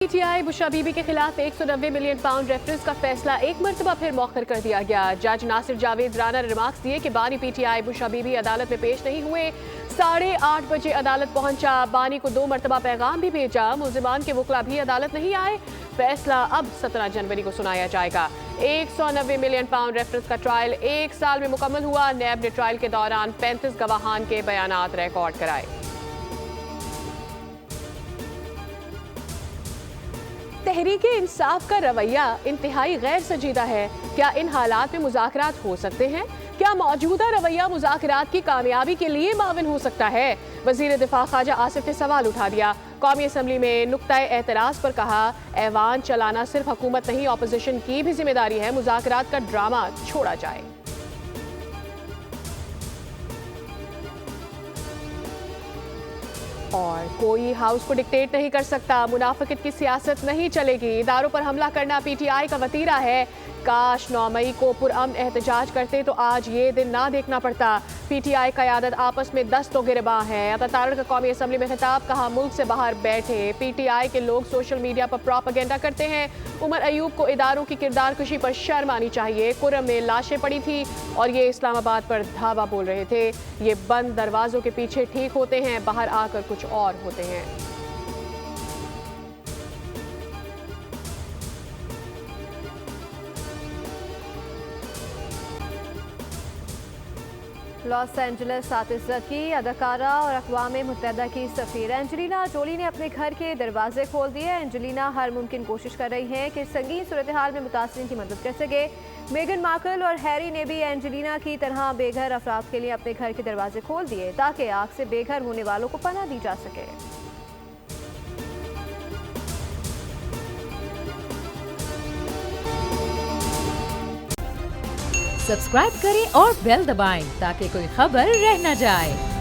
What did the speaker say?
PTI Bushra Bibi के खिलाफ 190 million pound reference का फैसला एक मरतबा फिर मौखर कर दिया गया। जज नासिर जावेद राना ने रिमार्क्स दिए कि बानी पीटीआई बुशरा बीबी अदालत में पेश नहीं हुए। 8:30 बजे अदालत पहुंचा। बानी को 2 मरतबा पैगाम भी भेजा। मुल्जिमान के वकला भी अदालत नहीं आए। फैसला अब 17 जनवरी को सुनाया जाएगा। 190 मिलियन पाउंड रेफरेंस का ट्रायल 1 साल में मुकम्मल हुआ। नैब ने ट्रायल के दौरान 35 गवाहान के बयानात रिकॉर्ड कराए। तहरीके इंसाफ का रवैया इंतहाई गैर सजीदा है। क्या इन हालात में मुज़ाकरात हो सकते हैं? क्या मौजूदा रवैया मुज़ाकरात की कामयाबी के लिए माविन हो सकता है? वज़ीर दिफा ख्वाजा आसिफ ने सवाल उठा दिया। कौमी असम्बली में नुक्ता एतराज़ पर कहा, ऐवान चलाना सिर्फ हुकूमत नहीं, ऑपोजिशन की भी जिम्मेदारी है। मुज़ाकरात का ड्रामा छोड़ा जाए। और कोई हाउस को डिक्टेट नहीं कर सकता। मुनाफिकत की सियासत नहीं चलेगी। इदारों पर हमला करना पीटीआई का वतीरा है। काश 9 मई को पुरअमन एहतजाज करते तो आज ये दिन ना देखना पड़ता। पीटीआई क़यादत आपस में दस्त तो गिरबां है। अतातारड़ का कौमी असम्बली में खिताब, कहा मुल्क से बाहर बैठे पीटीआई के लोग सोशल मीडिया पर प्रोपेगेंडा करते हैं। उमर अयूब को इदारों की किरदार कुशी पर शर्म आनी चाहिए। कुर्रम में लाशें पड़ी थी और ये इस्लामाबाद पर धावा बोल रहे थे। ये बंद दरवाजों के पीछे ठीक होते हैं, बाहर आकर कुछ और होते हैं। लॉस एंजलिस आतिशा की अदाकारा और अक़वाम मुत्तहिदा की सफ़ीर एंजेलिना जोली ने अपने घर के दरवाजे खोल दिए। एंजेलिना हर मुमकिन कोशिश कर रही हैं कि संगीन सूरत हाल में मुतासरीन की मदद कर सके। मेगन मार्कल और हैरी ने भी एंजेलिना की तरह बेघर अफराद के लिए अपने घर के दरवाजे खोल दिए ताकि आग से बेघर होने वालों को पनाह दी जा सके। सब्सक्राइब करें और बेल दबाएं ताकि कोई खबर रह न जाए।